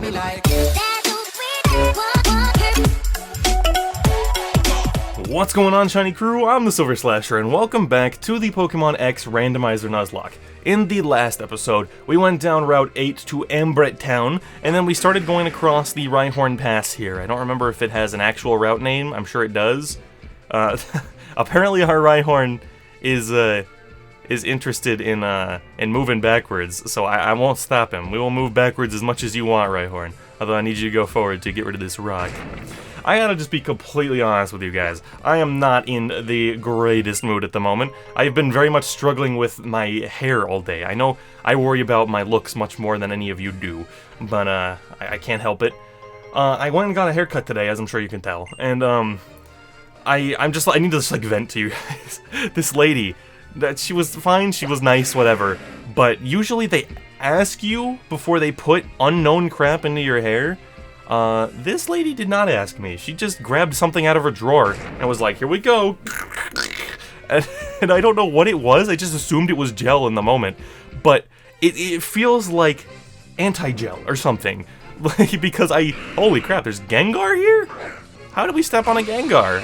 me like. What's going on, Shiny Crew? I'm TheSilverSlasher, and welcome back to the Pokemon X Randomizer Nuzlocke. In the last episode, we went down Route 8 to Ambret Town, and then we started going across the Rhyhorn Pass here. I don't remember if it has an actual route name. I'm sure it does. Apparently our Rhyhorn is interested in moving backwards, so I won't stop him. We will move backwards as much as you want, Rhyhorn. Although I need you to go forward to get rid of this rock. I gotta just be completely honest with you guys. I am not in the greatest mood at the moment. I've been very much struggling with my hair all day. I know I worry about my looks much more than any of you do, but I can't help it. I went and got a haircut today, as I'm sure you can tell, and I need to just like vent to you guys. This lady, that she was fine, she was nice, whatever, but usually they ask you before they put unknown crap into your hair. This lady did not ask me. She just grabbed something out of her drawer and was like, here we go. And I don't know what it was. I just assumed it was gel in the moment. But it feels like anti-gel or something. Because holy crap, there's Gengar here? How did we step on a Gengar?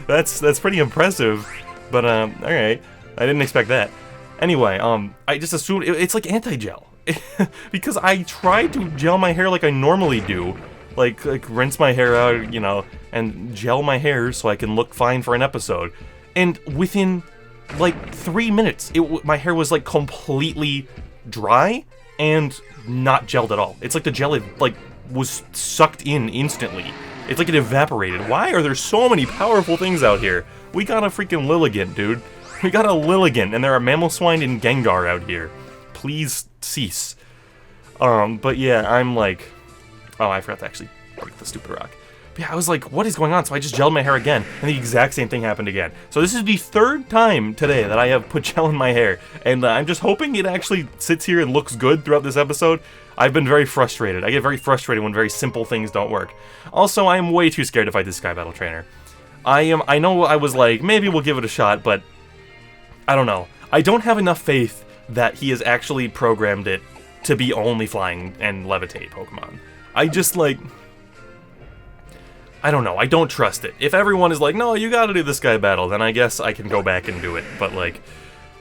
That's pretty impressive. But, alright. I didn't expect that. Anyway, I just assumed it's like anti-gel. Because I tried to gel my hair like I normally do, like rinse my hair out, you know, and gel my hair so I can look fine for an episode. And within like 3 minutes, my hair was like completely dry and not gelled at all. It's like the gel was sucked in instantly. It's like it evaporated. Why are there so many powerful things out here? We got a freaking Lilligant, dude. We got a Lilligant, and there are Mamoswine and Gengar out here. Please cease. But yeah, I'm like, oh, I forgot to actually break the stupid rock. But yeah, I was like, what is going on? So I just gelled my hair again, and the exact same thing happened again. So this is the third time today that I have put gel in my hair, and I'm just hoping it actually sits here and looks good throughout this episode. I've been very frustrated. I get very frustrated when very simple things don't work. Also, I am way too scared to fight this Sky Battle Trainer. I know I was like, maybe we'll give it a shot, but I don't know. I don't have enough faith that he has actually programmed it to be only flying and levitate Pokemon. I just, like, I don't know, I don't trust it. If everyone is like, no, you gotta do the Sky Battle, then I guess I can go back and do it, but, like,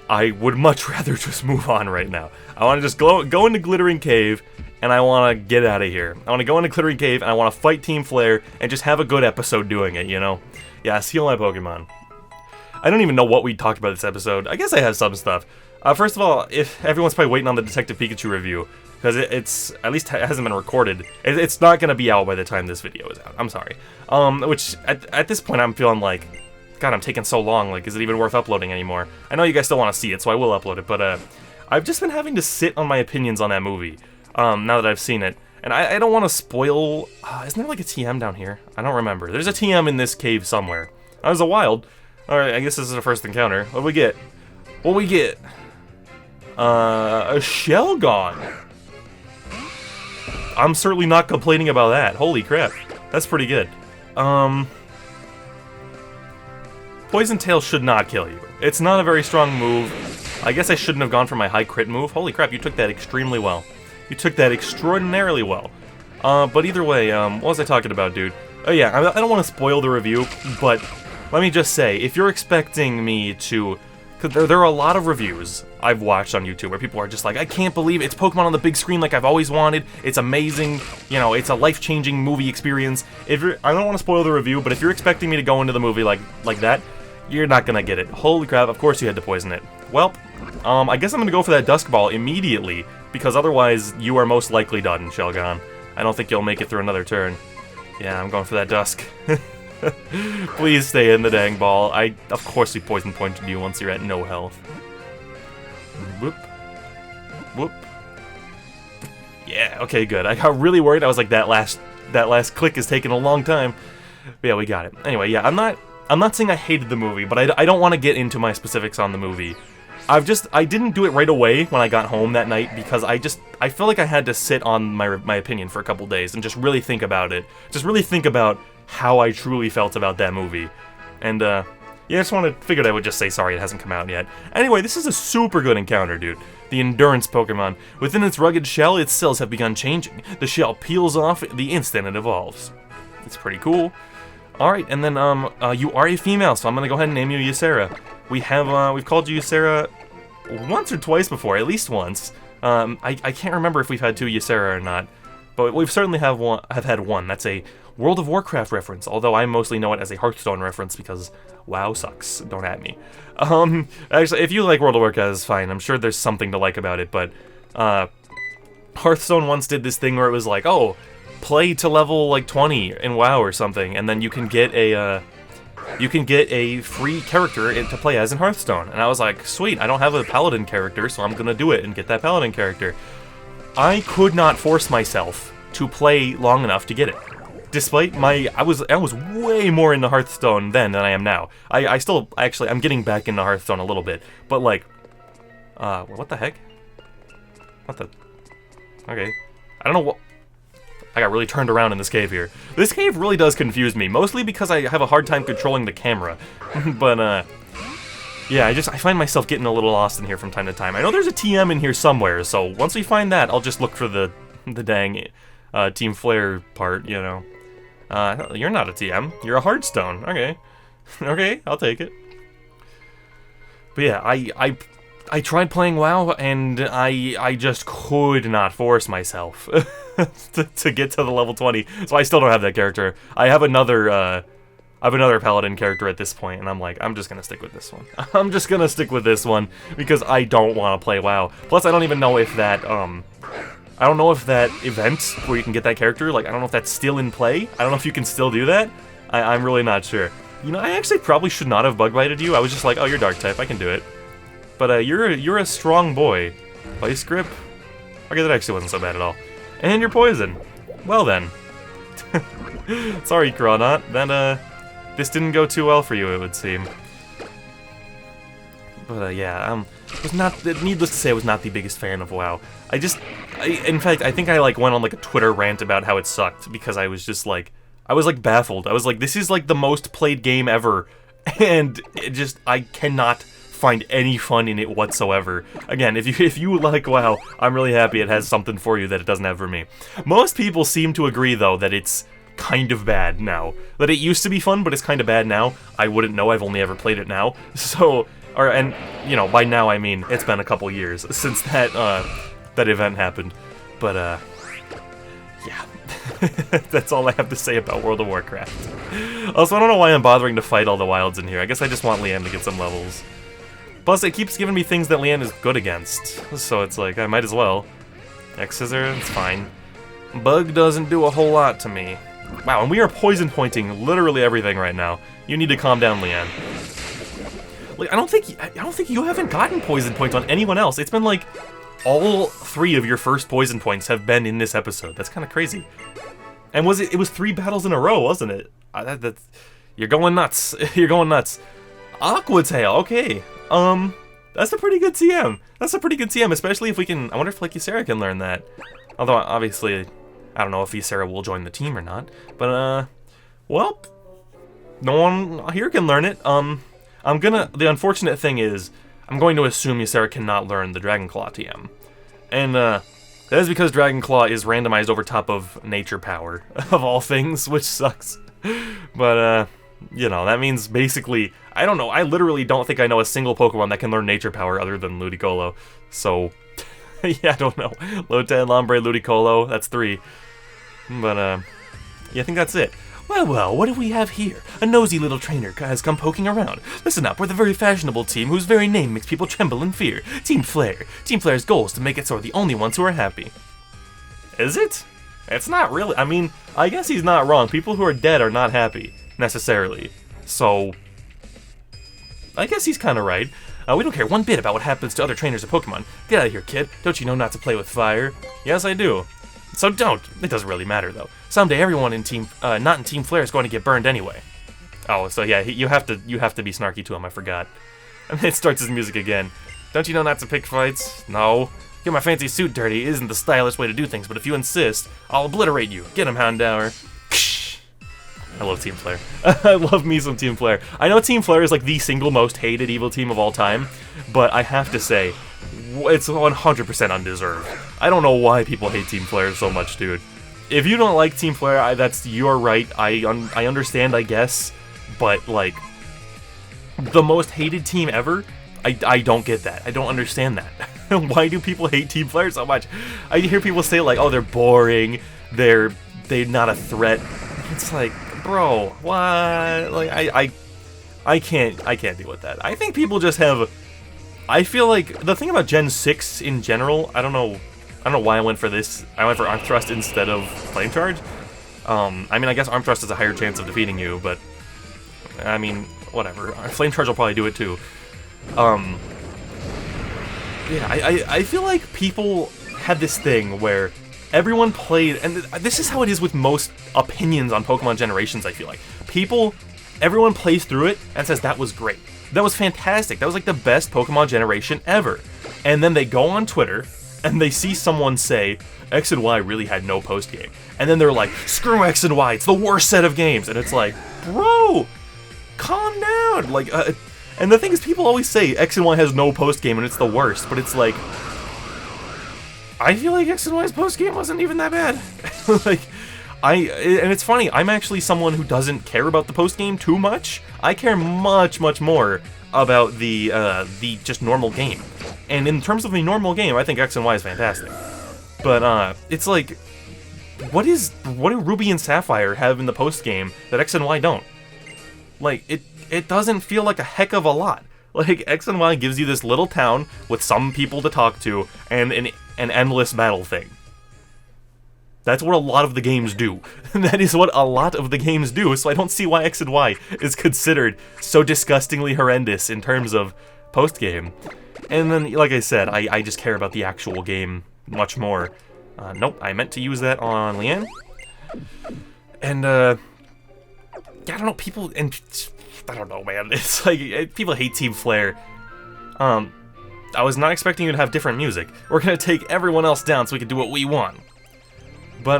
I would much rather just move on right now. I want to just go into Glittering Cave, and I want to get out of here. I want to go into Glittering Cave, and I want to fight Team Flare, and just have a good episode doing it, you know? Yeah, seal my Pokemon. I don't even know what we talked about this episode. I guess I have some stuff. First of all, if everyone's probably waiting on the Detective Pikachu review, because it's at least it hasn't been recorded. It's not going to be out by the time this video is out. I'm sorry. Which, at this point, I'm feeling like, God, I'm taking so long. Like, is it even worth uploading anymore? I know you guys still want to see it, so I will upload it. But I've just been having to sit on my opinions on that movie, now that I've seen it. And I don't want to spoil... isn't there like a TM down here? I don't remember. There's a TM in this cave somewhere. That was a wild. Alright, I guess this is our first encounter. What do we get? What do we get? A Shelgon. I'm certainly not complaining about that. Holy crap. That's pretty good. Poison Tail should not kill you. It's not a very strong move. I guess I shouldn't have gone for my high crit move. Holy crap, you took that extremely well. You took that extraordinarily well. But either way, what was I talking about, dude? Oh yeah, I don't want to spoil the review, but let me just say, if you're expecting me to... Because there are a lot of reviews I've watched on YouTube where people are just like, I can't believe it's Pokemon on the big screen like I've always wanted. It's amazing. You know, it's a life-changing movie experience. I don't want to spoil the review, but if you're expecting me to go into the movie like that, you're not gonna get it. Holy crap, of course you had to poison it. Well, I guess I'm gonna go for that Dusk Ball immediately, because otherwise you are most likely done, Shelgon. I don't think you'll make it through another turn. Yeah, I'm going for that Dusk. Please stay in the dang ball. Of course we poison pointed you once you're at no health. Whoop. Whoop. Yeah, okay, good. I got really worried. I was like, that last click is taking a long time. But yeah, we got it. Anyway, yeah, I'm not saying I hated the movie, but I don't want to get into my specifics on the movie. I didn't do it right away when I got home that night because I felt like I had to sit on my opinion for a couple days and just really think about it. Just really think about how I truly felt about that movie. And, yeah, I just figured I would just say sorry it hasn't come out yet. Anyway, this is a super good encounter, dude. the endurance Pokemon. Within its rugged shell, its cells have begun changing. The shell peels off the instant it evolves. It's pretty cool. Alright, and then, you are a female, so I'm gonna go ahead and name you Ysera. We've called you Ysera once or twice before, at least once. I can't remember if we've had 2 Ysera or not, but we've certainly have had one. That's a World of Warcraft reference, although I mostly know it as a Hearthstone reference because WoW sucks. Don't at me. Actually, if you like World of Warcraft, it's fine. I'm sure there's something to like about it, but Hearthstone once did this thing where it was like, oh, play to level like 20 in WoW or something, and then you can get a free character to play as in Hearthstone. And I was like, sweet, I don't have a paladin character, so I'm gonna do it and get that paladin character. I could not force myself to play long enough to get it. Despite I was way more into Hearthstone then than I am now. I still, actually, I'm getting back into Hearthstone a little bit, but like, what the heck? What the? Okay. I don't know what. I got really turned around in this cave here. This cave really does confuse me, mostly because I have a hard time controlling the camera. But, yeah, I find myself getting a little lost in here from time to time. I know there's a TM in here somewhere, so once we find that, I'll just look for the dang Team Flare part, you know. You're not a TM. You're a Hearthstone. Okay. Okay, I'll take it. But yeah, I tried playing WoW, and I just could not force myself to get to the level 20. So I still don't have that character. I have another paladin character at this point, and I'm like, I'm just gonna stick with this one. I'm just gonna stick with this one because I don't want to play WoW. Plus, I don't even know if that I don't know if that event where you can get that character, like, I don't know if that's still in play. I don't know if you can still do that. I'm really not sure. You know, I actually probably should not have bug bited you. I was just like, oh, you're dark type, I can do it. But you're a strong boy. Vice grip? Okay, that actually wasn't so bad at all. And you're poison. Well then. Sorry, Crawnaut. This didn't go too well for you, it would seem. But yeah, needless to say, I was not the biggest fan of WoW. In fact, I think I like went on like a Twitter rant about how it sucked because I was just like, I was like baffled. I was like, this is like the most played game ever, and I cannot find any fun in it whatsoever. Again, if you like WoW, I'm really happy it has something for you that it doesn't have for me. Most people seem to agree though that it's kind of bad now. That it used to be fun, but it's kind of bad now. I wouldn't know, I've only ever played it now. So, and you know, by now I mean it's been a couple years since that event happened. But yeah. That's all I have to say about World of Warcraft. Also, I don't know why I'm bothering to fight all the wilds in here. I guess I just want Leanne to get some levels. Plus, it keeps giving me things that Leanne is good against, so it's like, I might as well. X-Scissor, it's fine. Bug doesn't do a whole lot to me. Wow, and we are poison pointing literally everything right now. You need to calm down, Leanne. Like, I don't think you haven't gotten poison points on anyone else. It's been like, all 3 of your first poison points have been in this episode. That's kind of crazy. And it was 3 battles in a row, wasn't it? You're going nuts. You're going nuts. Aqua Tail, okay. That's a pretty good TM. That's a pretty good TM, especially if we can, I wonder if like Ysera can learn that. Although obviously, I don't know if Ysera will join the team or not. But well, no one here can learn it. The unfortunate thing is, I'm going to assume Ysera cannot learn the Dragon Claw TM. And that is because Dragon Claw is randomized over top of Nature Power, of all things, which sucks. But you know, that means basically, I don't know, I literally don't think I know a single Pokemon that can learn Nature Power other than Ludicolo. So, yeah, I don't know. Lotan, Lombre, Ludicolo, that's 3. But, yeah, I think that's it. Well, what do we have here? A nosy little trainer has come poking around. Listen up, we're the very fashionable team whose very name makes people tremble in fear. Team Flare. Team Flare's goal is to make it so we're the only ones who are happy. Is it? It's not really. I mean, I guess he's not wrong. People who are dead are not happy, necessarily. So, I guess he's kind of right. We don't care one bit about what happens to other trainers of Pokemon. Get out of here, kid. Don't you know not to play with fire? Yes, I do. So don't. It doesn't really matter, though. Someday everyone in not in Team Flare is going to get burned anyway. Oh, so yeah, you have to be snarky to him, I forgot. And then it starts his music again. Don't you know not to pick fights? No. Get my fancy suit dirty isn't the stylish way to do things, but if you insist, I'll obliterate you. Get him, Houndour. I love Team Flare. I love me some Team Flare. I know Team Flare is like the single most hated evil team of all time, but I have to say, it's 100% undeserved. I don't know why people hate Team Flare so much, dude. If you don't like Team Flare, that's your right. I understand, I guess, but like the most hated team ever, I don't get that. I don't understand that. Why do people hate Team Flare so much? I hear people say like, oh, they're boring, they're not a threat. It's like, bro, what? Like I can't deal with that. I think people just have. I feel like the thing about Gen 6 in general, I don't know why I went for this. I went for Arm Thrust instead of Flame Charge. I mean, I guess Arm Thrust has a higher chance of defeating you, but I mean, whatever. Flame Charge will probably do it too. Yeah, I feel like people had this thing where everyone played, and this is how it is with most opinions on Pokemon generations, I feel like. Everyone plays through it and says that was great. That was fantastic. That was like the best Pokemon generation ever. And then they go on Twitter and they see someone say, X and Y really had no post-game. And then they're like, screw X and Y, it's the worst set of games. And it's like, bro, calm down. Like, and the thing is, people always say X and Y has no post-game and it's the worst. But it's like, I feel like X and Y's post-game wasn't even that bad. Like, and it's funny, I'm actually someone who doesn't care about the post-game too much. I care much, much more about the just normal game. And in terms of the normal game, I think X and Y is fantastic. But, it's like, what do Ruby and Sapphire have in the post-game that X and Y don't? Like, it doesn't feel like a heck of a lot. Like, X and Y gives you this little town with some people to talk to, and an endless battle thing. That's what a lot of the games do. That is what a lot of the games do, so I don't see why X and Y is considered so disgustingly horrendous in terms of post-game. And then, like I said, I just care about the actual game much more. Nope, I meant to use that on Leanne. And, yeah, I don't know, people, and, I don't know, man, it's like, people hate Team Flare. I was not expecting you to have different music. We're gonna take everyone else down so we can do what we want. But,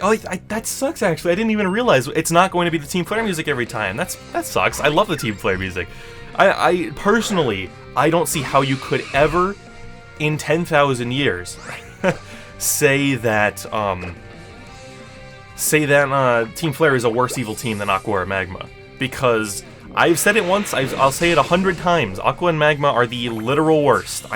that sucks, actually. I didn't even realize it's not going to be the Team Flare music every time. That sucks. I love the Team Flare music. I personally, I don't see how you could ever, in 10,000 years, say that Team Flare is a worse evil team than Aqua or Magma. Because I've said it once, I'll say it 100 times. Aqua and Magma are the literal worst.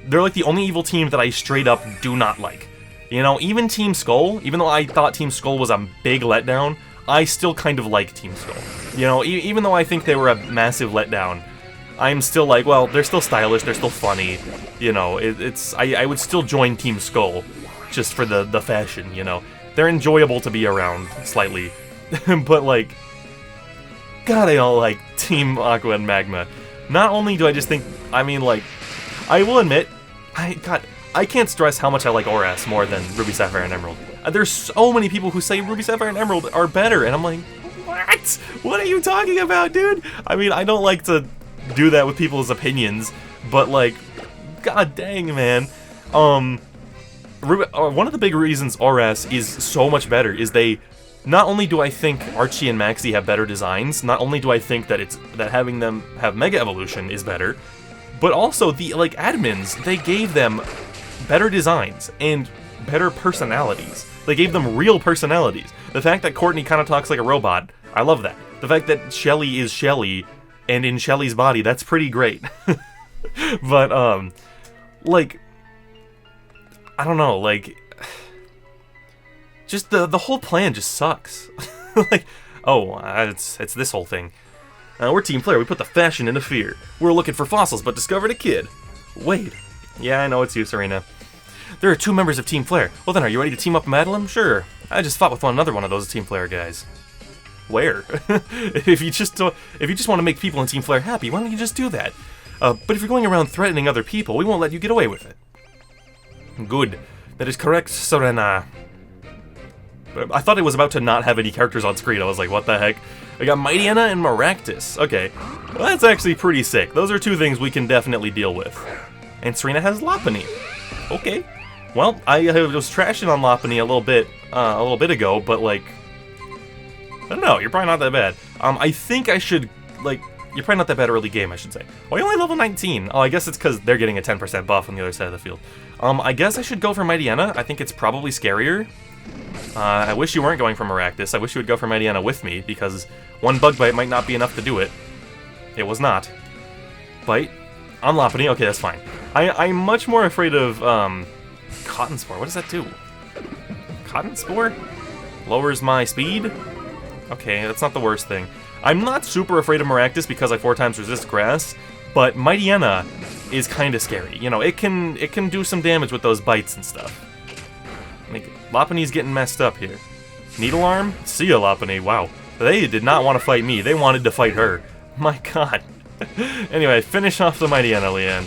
They're like the only evil team that I straight up do not like. You know, even Team Skull, even though I thought Team Skull was a big letdown, I still kind of like Team Skull. You know, even though I think they were a massive letdown, I'm still like, well, they're still stylish, they're still funny. You know, I would still join Team Skull just for the fashion, you know. They're enjoyable to be around, slightly. But, like, God, I don't like Team Aqua and Magma. Not only do I just think, I mean, like, I will admit, I can't stress how much I like ORAS more than Ruby, Sapphire, and Emerald. There's so many people who say Ruby, Sapphire, and Emerald are better, and I'm like, what? What are you talking about, dude? I mean, I don't like to do that with people's opinions, but, like, god dang, man. One of the big reasons ORAS is so much better is not only do I think Archie and Maxie have better designs, not only do I think that having them have Mega Evolution is better, but also the, like, admins, they gave them better designs and better personalities. They gave them real personalities. The fact that Courtney kind of talks like a robot, I love that. The fact that Shelly is Shelly, and in Shelly's body, that's pretty great. But, like, I don't know, like, just the whole plan just sucks. Like, oh, it's this whole thing. We're Team Flare, we put the fashion into fear. We're looking for fossils, but discovered a kid. Wait. Yeah, I know it's you, Serena. There are 2 members of Team Flare. Well then, are you ready to team up and battle him? Sure. I just fought with another one of those Team Flare guys. Where? If you just want to make people in Team Flare happy, why don't you just do that? But if you're going around threatening other people, we won't let you get away with it. Good. That is correct, Serena. I thought it was about to not have any characters on screen. I was like, what the heck? I got Mightyena and Maractus. Okay. Well, that's actually pretty sick. Those are 2 things we can definitely deal with. And Serena has Lopunny. Okay. Well, I was trashing on Lopunny a little bit ago, but, like, I don't know, you're probably not that bad. I think I should, like, You're probably not that bad at early game, I should say. Why only level 19? Oh, I guess it's because they're getting a 10% buff on the other side of the field. I guess I should go for Mightyena. I think it's probably scarier. I wish you weren't going for Maractus. I wish you would go for Mightyena with me, because one Bug Bite might not be enough to do it. It was not. Bite. On Lopunny. Okay, that's fine. I'm much more afraid of, Cotton Spore. What does that do? Cotton Spore? Lowers my speed? Okay, that's not the worst thing. I'm not super afraid of Maractus because I 4 times resist grass, but Mightyena is kind of scary. You know, it can do some damage with those bites and stuff. Lopunny's getting messed up here. Needle Arm? See ya, Lopunny. Wow. They did not want to fight me. They wanted to fight her. My god. Anyway, finish off the Mightyena, Leanne.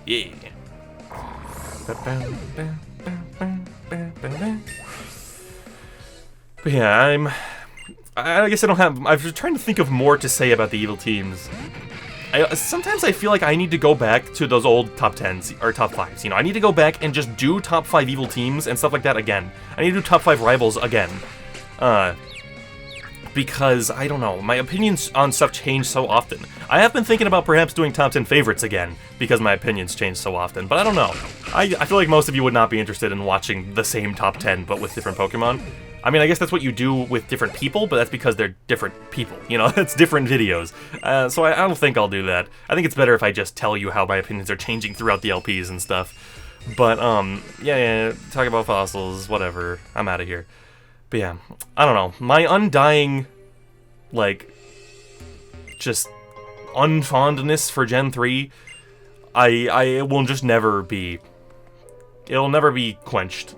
Yeah. But yeah, I guess I don't have... I was trying to think of more to say about the evil teams. Sometimes I feel like I need to go back to those old top 10s, or top 5s, you know, I need to go back and just do top 5 evil teams and stuff like that again. I need to do top 5 rivals again. Because, I don't know, my opinions on stuff change so often. I have been thinking about perhaps doing top 10 favorites again, because my opinions change so often, but I don't know. I feel like most of you would not be interested in watching the same top 10, but with different Pokemon. I mean, I guess that's what you do with different people, but that's because they're different people, you know, it's different videos. So I don't think I'll do that. I think it's better if I just tell you how my opinions are changing throughout the LPs and stuff. But, yeah, talk about fossils, whatever, I'm out of here. But yeah, I don't know, my undying, like, just unfondness for Gen 3, I will just never be... It'll never be quenched.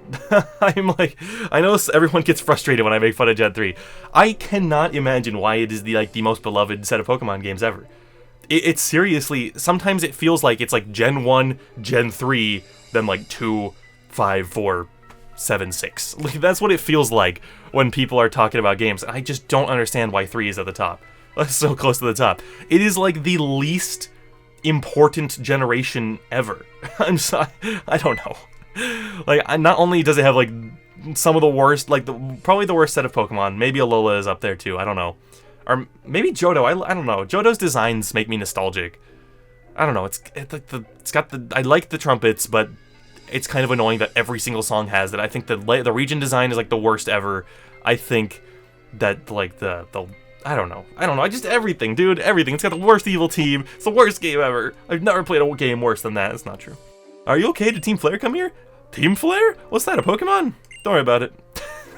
I'm like, I know everyone gets frustrated when I make fun of Gen 3. I cannot imagine why it is the most beloved set of Pokemon games ever. It's seriously, sometimes it feels like it's like Gen 1, Gen 3, then like 2, 5, 4, 7, 6. Like, that's what it feels like when people are talking about games. I just don't understand why 3 is at the top. That's so close to the top. It is like the least important generation ever. I'm sorry, I don't know. Like, not only does it have, like, some of the worst, like, probably the worst set of Pokemon. Maybe Alola is up there, too. I don't know. Or maybe Johto. I don't know. Johto's designs make me nostalgic. I don't know. It's got the... I like the trumpets, but it's kind of annoying that every single song has that. I think the region design is, like, the worst ever. I think that, like, I don't know. Just everything, dude. Everything. It's got the worst evil team. It's the worst game ever. I've never played a game worse than that. It's not true. Are you okay? Did Team Flare come here? Team Flare? What's that, a Pokemon? Don't worry about it.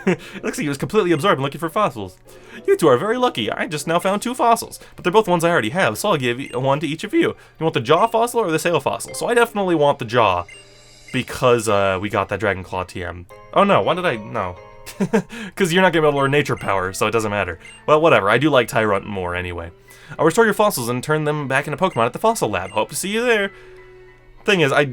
It looks like he was completely absorbed in looking for fossils. You two are very lucky. I just now found 2 fossils, but they're both ones I already have, so I'll give one to each of you. You want the Jaw fossil or the Sail fossil? So I definitely want the Jaw, because we got that Dragon Claw TM. Oh no, why did I... No. Because you're not going to be able to learn Nature Power, so it doesn't matter. Well, whatever, I do like Tyrunt more anyway. I'll restore your fossils and turn them back into Pokemon at the Fossil Lab. Hope to see you there. Thing is, I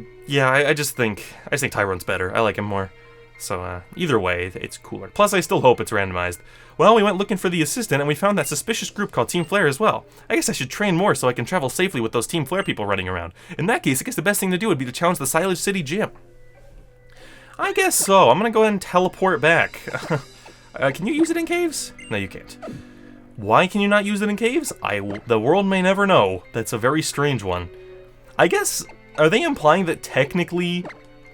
just think Tyrunt's better. I like him more. So, either way, it's cooler. Plus, I still hope it's randomized. Well, we went looking for the assistant, and we found that suspicious group called Team Flare as well. I guess I should train more so I can travel safely with those Team Flare people running around. In that case, I guess the best thing to do would be to challenge the Silage City Gym. I guess so. I'm gonna go ahead and teleport back. Can you use it in caves? No, you can't. Why can you not use it in caves? The world may never know. That's a very strange one. I guess... Are they implying that technically...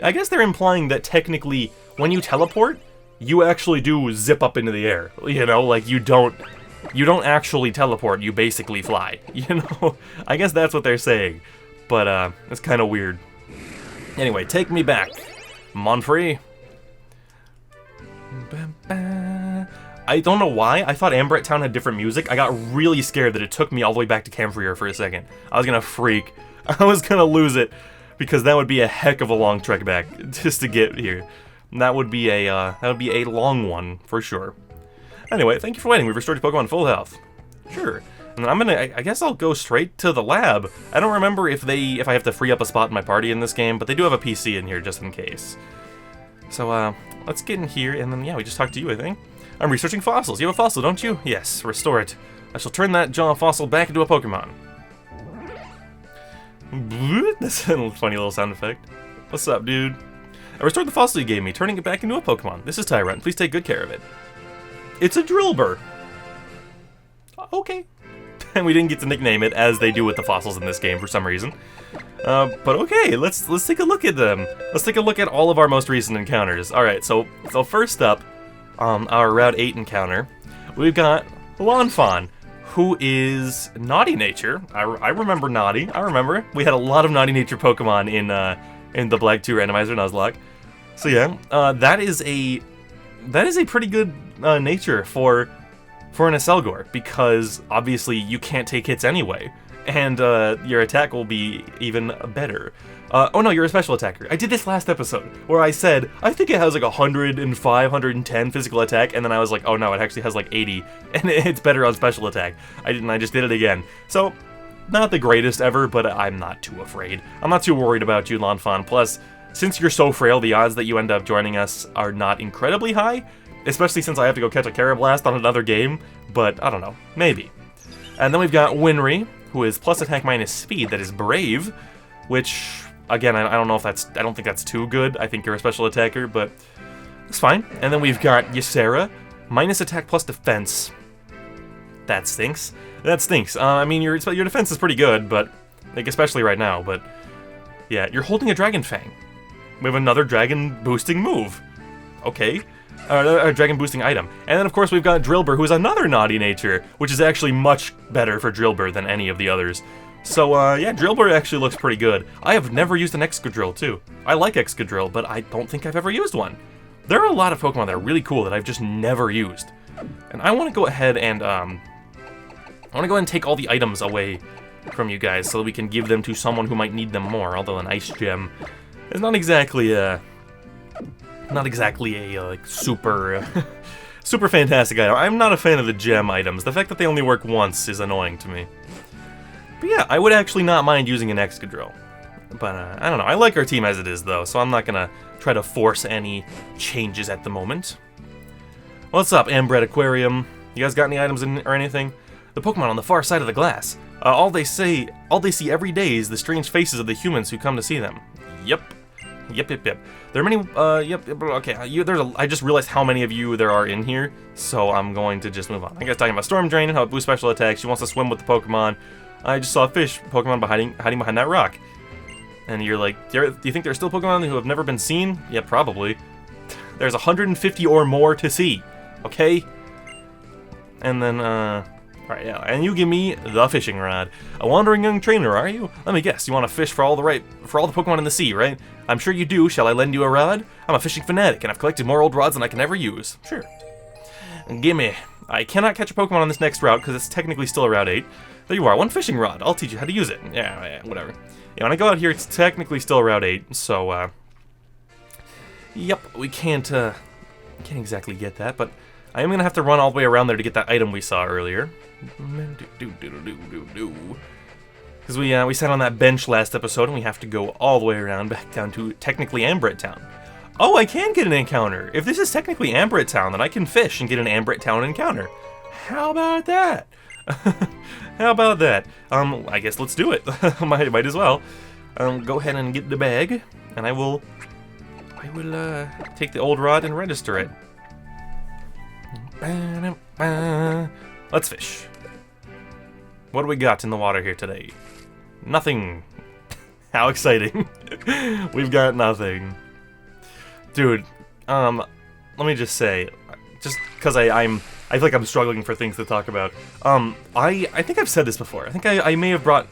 I guess they're implying that technically, when you teleport, you actually do zip up into the air. You know, like, you don't actually teleport, you basically fly. You know? I guess that's what they're saying. But, it's kind of weird. Anyway, take me back. Monfrey. I don't know why, I thought Ambret Town had different music. I got really scared that it took me all the way back to Camphrier for a second. I was gonna freak. I was gonna lose it, because that would be a heck of a long trek back just to get here. And that would be a long one for sure. Anyway, thank you for waiting. We've restored your Pokemon full health. Sure. And then I guess I'll go straight to the lab. I don't remember if I have to free up a spot in my party in this game, but they do have a PC in here just in case. So let's get in here, and then yeah, we just talked to you, I think. I'm researching fossils. You have a fossil, don't you? Yes. Restore it. I shall turn that Jaw fossil back into a Pokemon. That's a funny little sound effect. What's up, dude? I restored the fossil you gave me, turning it back into a Pokemon. This is Tyrunt. Please take good care of it. It's a Drillbur. Okay. and we didn't get to nickname it, as they do with the fossils in this game for some reason. But okay, let's take a look at them. Let's take a look at all of our most recent encounters. Alright, so first up, our Route 8 encounter, we've got Lanfon, who is Naughty Nature. I remember Naughty. I remember. We had a lot of Naughty Nature Pokemon in the Black 2 Randomizer Nuzlocke. So yeah, that is a pretty good nature for an Aselgor, because obviously you can't take hits anyway, and your attack will be even better. Oh no, you're a special attacker. I did this last episode, where I said, I think it has like 105, 110 physical attack, and then I was like, oh no, it actually has like 80, and it's better on special attack. I just did it again. So, not the greatest ever, but I'm not too afraid. I'm not too worried about you, Lanfon. Plus, since you're so frail, the odds that you end up joining us are not incredibly high, especially since I have to go catch a Carablast on another game, but I don't know, maybe. And then we've got Winry, who is plus attack minus speed, that is Brave, which, again, I don't know if that's, I don't think that's too good. I think you're a special attacker, but it's fine. And then we've got Ysera, minus attack plus defense. That stinks. That stinks. I mean, your defense is pretty good, but, like, especially right now, but, yeah, you're holding a Dragon Fang. We have another dragon boosting move. Okay. A dragon boosting item. And then, of course, we've got Drillbur, who is another Naughty Nature, which is actually much better for Drillbur than any of the others. So, yeah, Drillbur actually looks pretty good. I have never used an Excadrill, too. I like Excadrill, but I don't think I've ever used one. There are a lot of Pokemon that are really cool that I've just never used. And I want to go ahead and, take all the items away from you guys so that we can give them to someone who might need them more, although an Ice Gem is not exactly a like super super fantastic item. I'm not a fan of the gem items. The fact that they only work once is annoying to me. But yeah, I would actually not mind using an Excadrill. But I don't know. I like our team as it is though, so I'm not gonna try to force any changes at the moment. What's up, Ambred Aquarium? You guys got any items in or anything? The Pokemon on the far side of the glass. All they see every day is the strange faces of the humans who come to see them. Yep. There are many, okay, I just realized how many of you there are in here, so I'm going to just move on. I guess talking about Storm Drain and how it boosts special attacks. She wants to swim with the Pokemon. I just saw a fish Pokemon hiding behind that rock. And you're like, do you think there's still Pokemon who have never been seen? Yeah, probably. There's 150 or more to see, okay? And then, Alright, yeah, and you give me the fishing rod. A wandering young trainer, are you? Let me guess, you want to fish for all the Pokemon in the sea, right? I'm sure you do. Shall I lend you a rod? I'm a fishing fanatic, and I've collected more old rods than I can ever use. Sure. Gimme. I cannot catch a Pokemon on this next route, because it's technically still a Route 8. There you are, one fishing rod. I'll teach you how to use it. Yeah, whatever. Yeah, when I go out here, it's technically still a Route 8, so, yep, we can't exactly get that, but I am going to have to run all the way around there to get that item we saw earlier. Because we sat on that bench last episode, and we have to go all the way around back down to technically Ambret Town. Oh, I can get an encounter! If this is technically Ambret Town, then I can fish and get an Ambret Town encounter. How about that? How about that? I guess let's do it. might as well. Go ahead and get the bag, and I will take the old rod and register it. Let's fish. What do we got in the water here today? Nothing. How exciting. We've got nothing. Dude, let me just say, just because I feel like I'm struggling for things to talk about. I think I've said this before. I think I may have brought...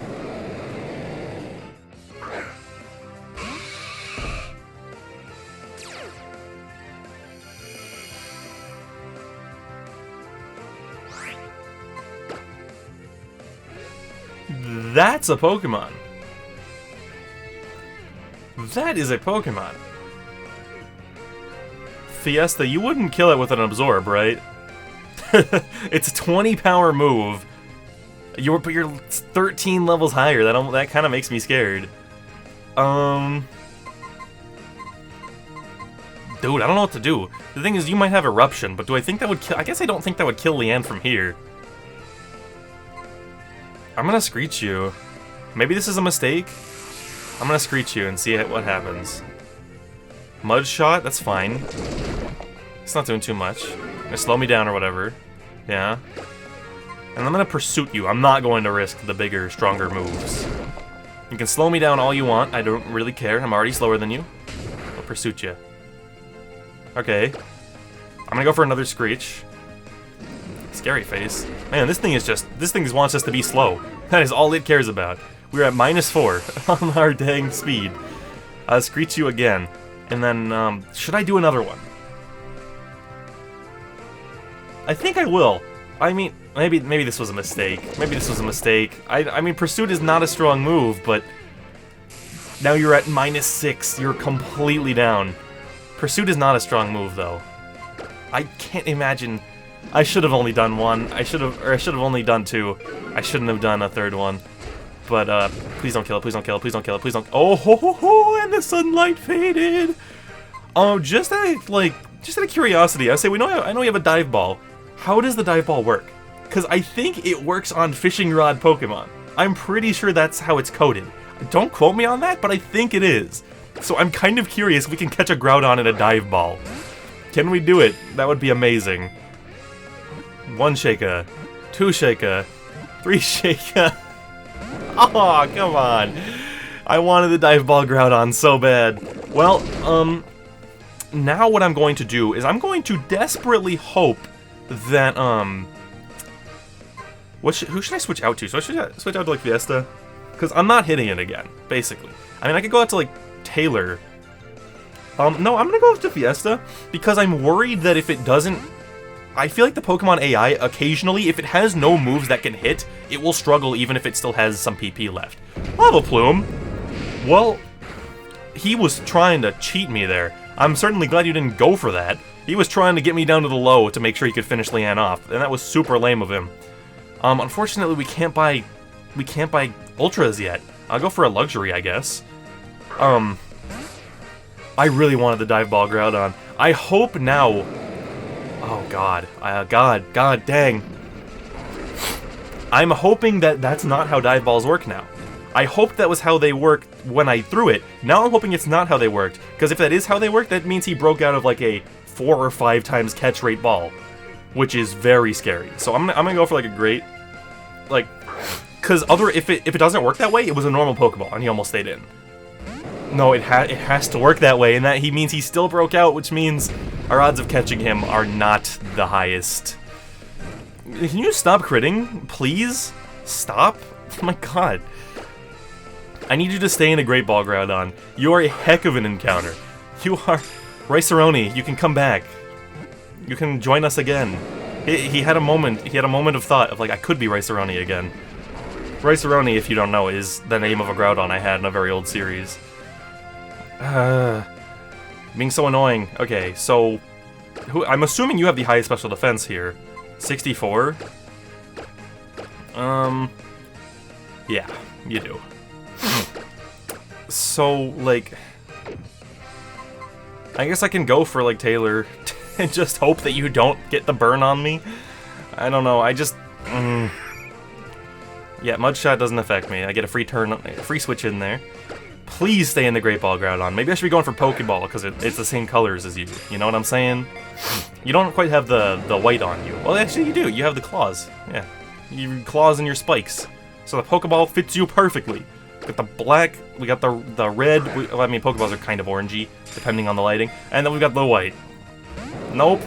That's a Pokemon. That is a Pokemon. Fiesta, you wouldn't kill it with an Absorb, right? It's a 20 power move. But you're 13 levels higher. That kind of makes me scared. Dude, I don't know what to do. The thing is, you might have Eruption, but do I think that would kill... I guess I don't think that would kill Leanne from here. I'm gonna Screech you. Maybe this is a mistake. I'm gonna Screech you and see what happens. Mud Shot, that's fine. It's not doing too much. It's gonna slow me down or whatever. Yeah. And I'm gonna Pursuit you. I'm not going to risk the bigger, stronger moves. You can slow me down all you want. I don't really care. I'm already slower than you. I'll Pursuit you. Okay. I'm gonna go for another Screech. Scary face. Man, this thing wants us to be slow. That is all it cares about. We're at -4 on our dang speed. Screech you again. And then, should I do another one? I think I will. I mean, maybe this was a mistake. Maybe this was a mistake. I mean, Pursuit is not a strong move, but now you're at -6. You're completely down. Pursuit is not a strong move, though. I can't imagine. I should have only done one. I should have only done 2. I shouldn't have done a third one. But please don't kill it. Please don't kill it. Please don't kill it. Please don't. Oh ho ho ho! And the sunlight faded. Just out of curiosity, I say I know you have a dive ball. How does the dive ball work? Because I think it works on fishing rod Pokemon. I'm pretty sure that's how it's coded. Don't quote me on that, but I think it is. So I'm kind of curious if we can catch a Groudon in a dive ball. Can we do it? That would be amazing. 1 Shaka, 2 Shaka, 3 Shaka. Oh, come on. I wanted the dive ball Groudon so bad. Well, now what I'm going to do is I'm going to desperately hope that, who should I switch out to? So I should switch out to, like, Fiesta? Because I'm not hitting it again, basically. I mean, I could go out to, like, Taylor. No, I'm gonna go to Fiesta, because I'm worried that if it doesn't... I feel like the Pokemon AI, occasionally, if it has no moves that can hit, it will struggle even if it still has some PP left. Lava Plume! Well, he was trying to cheat me there. I'm certainly glad you didn't go for that. He was trying to get me down to the low to make sure he could finish Leanne off, and that was super lame of him. Unfortunately, we can't buy Ultras yet. I'll go for a luxury, I guess. I really wanted the Dive Ball Groudon. I hope now... Oh god. God dang. I'm hoping that that's not how Dive Balls work now. I hoped that was how they worked when I threw it. Now I'm hoping it's not how they worked, because if that is how they work, that means he broke out of like a 4 or 5 times catch rate ball, which is very scary. So I'm gonna go for like a great, like, because if it doesn't work that way, it was a normal Pokeball and he almost stayed in. No, it has to work that way, and that means he still broke out, which means our odds of catching him are not the highest. Can you stop critting, please? Stop? Oh my god. I need you to stay in a Great Ball Groudon. You are a heck of an encounter. You are... Riceroni, you can come back. You can join us again. He had a moment of thought of like, I could be Riceroni again. Riceroni, if you don't know, is the name of a Groudon I had in a very old series. Being so annoying. Okay, so... I'm assuming you have the highest special defense here. 64? Yeah, you do. So, like... I guess I can go for, like, Taylor and just hope that you don't get the burn on me. I don't know, I just... Yeah, Mudshot doesn't affect me. I get a free switch in there. Please stay in the Great Ball Groudon. Maybe I should be going for Pokeball, because it's the same colors as you. You know what I'm saying? You don't quite have the white on you. Well, actually you do. You have the claws. Yeah. Your claws and your spikes. So the Pokeball fits you perfectly. We got the black, we got the red, I mean, Pokeballs are kind of orangey, depending on the lighting. And then we've got the white. Nope.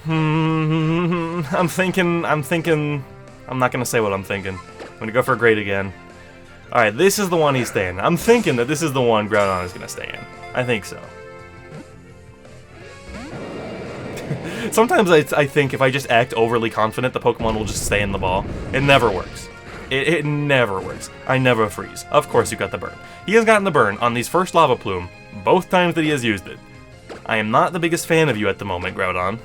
I'm thinking, I'm not gonna say what I'm thinking. I'm gonna go for a great again. Alright, this is the one he's staying in. I'm thinking that this is the one Groudon is gonna stay in. I think so. Sometimes I think if I just act overly confident, the Pokemon will just stay in the ball. It never works. It never works. I never freeze. Of course you got the burn. He has gotten the burn on these first Lava Plume, both times that he has used it. I am not the biggest fan of you at the moment, Groudon.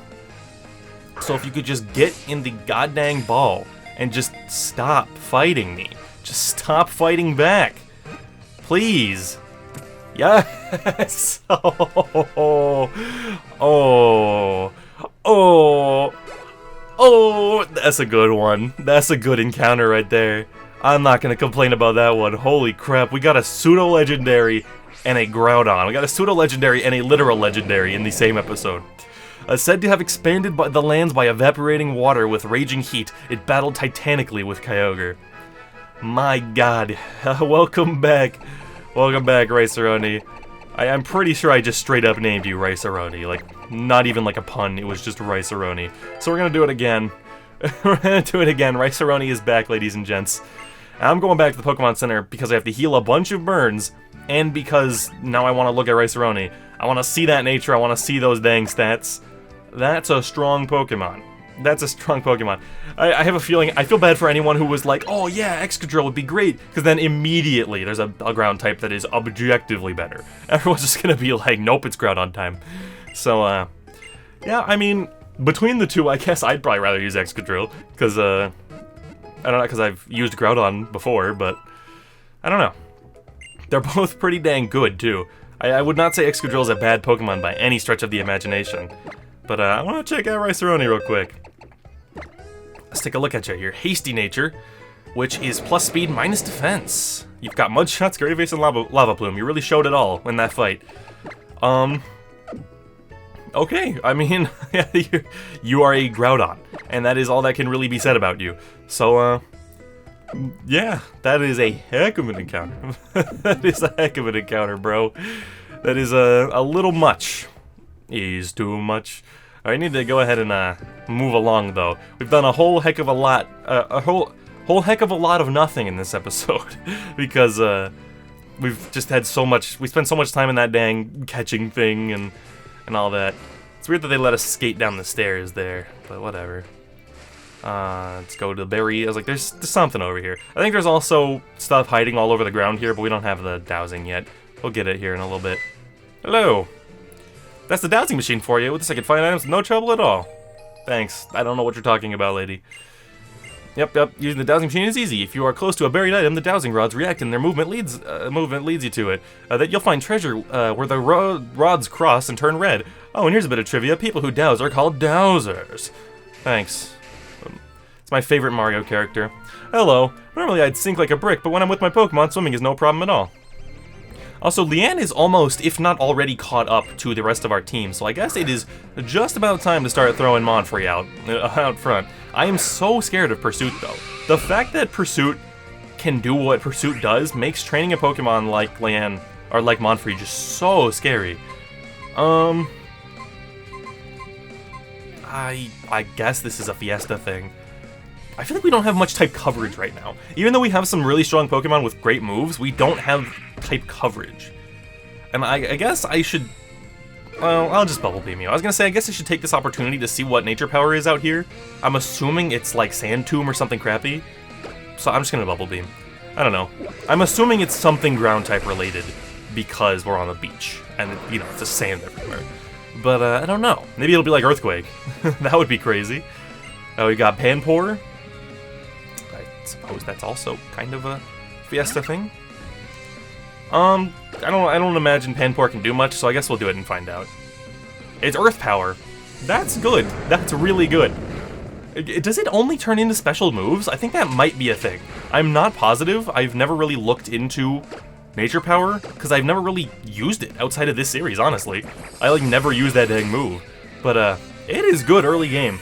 So if you could just get in the goddamn ball and just stop fighting me. Just stop fighting back. Please. Yes! Oh, that's a good one. That's a good encounter right there. I'm not gonna complain about that one. Holy crap, we got a pseudo-legendary and a Groudon. We got a pseudo-legendary and a literal legendary in the same episode. Said to have expanded the lands by evaporating water with raging heat, it battled titanically with Kyogre. My god. Welcome back. Welcome back, Riceroni. I'm pretty sure I just straight up named you Riceroni. Like, not even like a pun, it was just Riceroni. So we're gonna do it again. We're gonna do it again. Riceroni is back, ladies and gents. I'm going back to the Pokemon Center because I have to heal a bunch of burns, and because now I want to look at Riceroni. I want to see that nature, I want to see those dang stats. That's a strong Pokemon. That's a strong Pokemon. I have a feeling, I feel bad for anyone who was like, oh yeah, Excadrill would be great, because then immediately there's a ground type that is objectively better. Everyone's just gonna be like, nope, it's Groudon time. So, yeah, I mean, between the two, I guess I'd probably rather use Excadrill, because, I don't know, because I've used Groudon before, but I don't know. They're both pretty dang good, too. I would not say Excadrill is a bad Pokemon by any stretch of the imagination. But I want to check out Riceroni real quick. Let's take a look at you. Your hasty nature, which is plus speed minus defense. You've got Mud Shots, Scary Face, and Lava Plume. You really showed it all in that fight. Okay, I mean, you are a Groudon, and that is all that can really be said about you. So, yeah, that is a heck of an encounter. That is a heck of an encounter, bro. That is a little much. Is too much. I need to go ahead and move along, though. We've done a whole heck of a lot, a whole heck of a lot of nothing in this episode, because we've just had so much. We spent so much time in that dang catching thing and all that. It's weird that they let us skate down the stairs there, but whatever. Let's go to the berry. I was like, there's something over here. I think there's also stuff hiding all over the ground here, but we don't have the dowsing yet. We'll get it here in a little bit. Hello. That's the dowsing machine for you. With this I can find items with no trouble at all. Thanks. I don't know what you're talking about, lady. Yep. Using the dowsing machine is easy. If you are close to a buried item, the dowsing rods react and their movement leads you to it. That you'll find treasure where the rods cross and turn red. Oh, and here's a bit of trivia. People who douse are called dowsers. Thanks. It's my favorite Mario character. Hello. Normally I'd sink like a brick, but when I'm with my Pokemon, swimming is no problem at all. Also, Leanne is almost, if not already, caught up to the rest of our team, so I guess it is just about time to start throwing Monfrey out front. I am so scared of Pursuit, though. The fact that Pursuit can do what Pursuit does makes training a Pokemon like Leanne, or like Monfrey, just so scary. I guess this is a Fiesta thing. I feel like we don't have much type coverage right now. Even though we have some really strong Pokemon with great moves, we don't have type coverage. And I guess I should... Well, I'll just Bubble Beam you. I was gonna say, I guess I should take this opportunity to see what Nature Power is out here. I'm assuming it's like Sand Tomb or something crappy. So I'm just gonna Bubble Beam. I don't know. I'm assuming it's something ground type related because we're on the beach. And, you know, it's just sand everywhere. But, I don't know. Maybe it'll be like Earthquake. That would be crazy. We got Panpour. I suppose that's also kind of a Fiesta thing. I don't imagine Panpour can do much, so I guess we'll do it and find out. It's Earth Power. That's good. That's really good. Does it only turn into special moves? I think that might be a thing. I'm not positive. I've never really looked into Nature Power, because I've never really used it outside of this series, honestly. I, like, never used that dang move. But, it is good early game.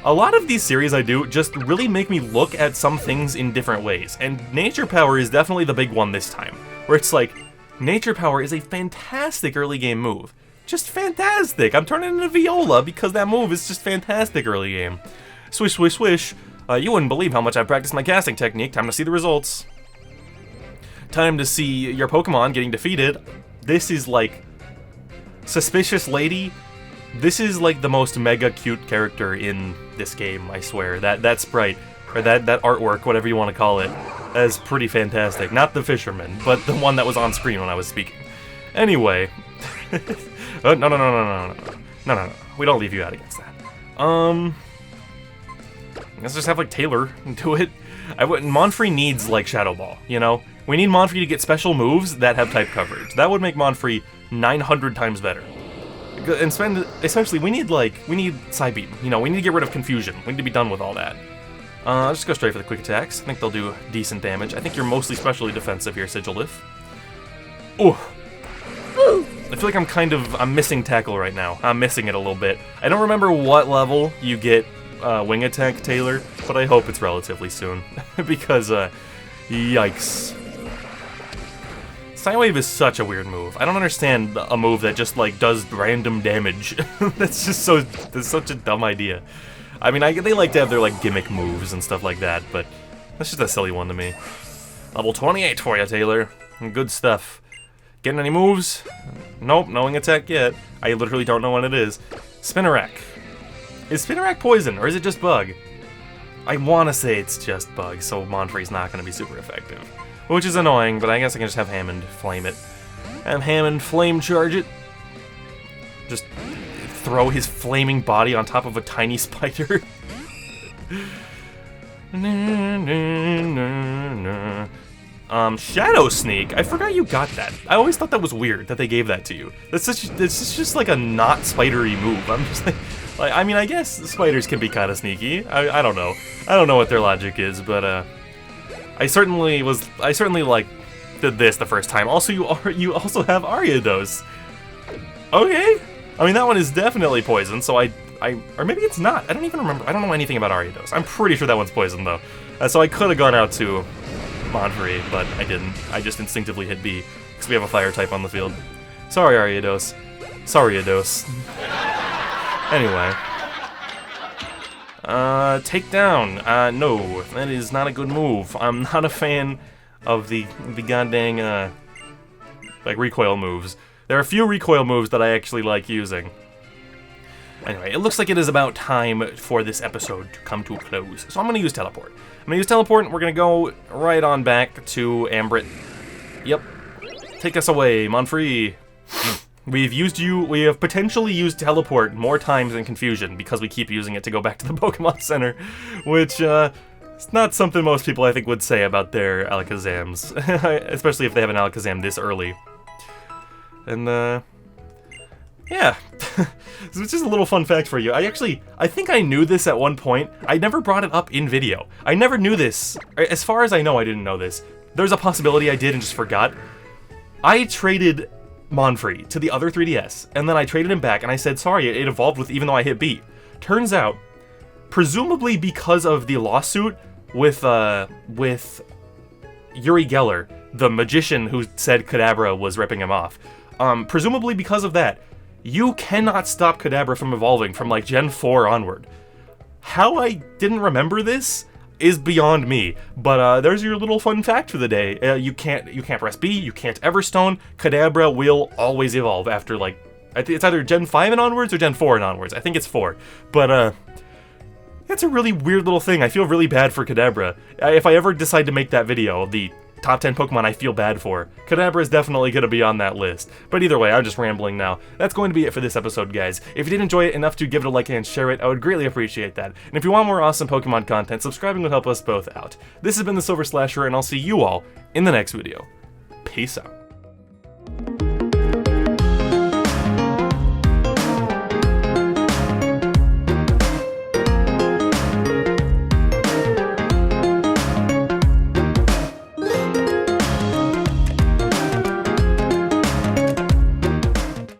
A lot of these series I do just really make me look at some things in different ways, and Nature Power is definitely the big one this time, where it's like, Nature Power is a fantastic early game move. Just fantastic! I'm turning into Viola because that move is just fantastic early game. Swish, swish, swish. You wouldn't believe how much I practiced my casting technique. Time to see the results. Time to see your Pokemon getting defeated. This is like... Suspicious Lady. This is like the most mega cute character in this game, I swear. That sprite, or that artwork, whatever you want to call it, that is pretty fantastic. Not the fisherman, but the one that was on screen when I was speaking. Anyway. No. We don't leave you out against that. Let's just have, like, Taylor do it. Monfrey needs, like, Shadow Ball, you know? We need Monfrey to get special moves that have type coverage. That would make Monfrey 900 times better. And especially, we need Psybeam. You know, we need to get rid of confusion. We need to be done with all that. I'll just go straight for the quick attacks. I think they'll do decent damage. I think you're mostly specially defensive here, Sigilif. Ooh. I feel like I'm missing tackle right now. I'm missing it a little bit. I don't remember what level you get wing attack Taylor, but I hope it's relatively soon. Because, yikes. Psywave is such a weird move. I don't understand a move that just, like, does random damage. That's such a dumb idea. I mean, they like to have their, like, gimmick moves and stuff like that, but that's just a silly one to me. Level 28 for you, Taylor. Good stuff. Getting any moves? Nope, no wing attack yet. I literally don't know what it is. Spinnerack. Is Spinnerack poison, or is it just bug? I want to say it's just bug, so Monfrey's not going to be super effective. Which is annoying, but I guess I can just have Hammond flame it. Have Hammond flame charge it. Just throw his flaming body on top of a tiny spider. Shadow Sneak. I forgot you got that. I always thought that was weird that they gave that to you. It's just like a not spidery move. I'm just like, I mean, I guess spiders can be kind of sneaky. I don't know. I don't know what their logic is, but I certainly like did this the first time. Also, you also have Ariados. Okay. I mean, that one is definitely poison, so or maybe it's not. I don't even remember. I don't know anything about Ariados. I'm pretty sure that one's poison, though. So I could have gone out to Monfrey, but I didn't. I just instinctively hit B, because we have a fire type on the field. Sorry, Ariados. Sorry, Ados. Anyway. Takedown. No, that is not a good move. I'm not a fan of the goddamn, like, recoil moves. There are a few recoil moves that I actually like using. Anyway, it looks like it is about time for this episode to come to a close. So I'm going to use Teleport. I'm going to use Teleport, and we're going to go right on back to Ambrit. Yep. Take us away, Monfrey. We have potentially used Teleport more times than Confusion, because we keep using it to go back to the Pokemon Center, which, it's not something most people, I think, would say about their Alakazams, especially if they have an Alakazam this early. And, yeah. This is just a little fun fact for you. I think I knew this at one point. I never brought it up in video. I never knew this. As far as I know, I didn't know this. There's a possibility I did and just forgot. I traded Monfrey to the other 3DS, and then I traded him back, and I said, sorry, it evolved with even though I hit B. Turns out, presumably because of the lawsuit with Uri Geller, the magician who said Kadabra was ripping him off, presumably because of that, you cannot stop Kadabra from evolving from, like, Gen 4 onward. How I didn't remember this is beyond me, but there's your little fun fact for the day. You can't press B, you can't Everstone. Kadabra will always evolve after, like, I think it's either Gen 5 and onwards or Gen 4 and onwards. I think it's 4, but that's a really weird little thing. I feel really bad for Kadabra. If I ever decide to make that video, the top 10 Pokemon I feel bad for, Kadabra is definitely going to be on that list. But either way, I'm just rambling now. That's going to be it for this episode, guys. If you did enjoy it enough to give it a like and share it, I would greatly appreciate that. And if you want more awesome Pokemon content, subscribing would help us both out. This has been TheSilverSlasher, and I'll see you all in the next video. Peace out.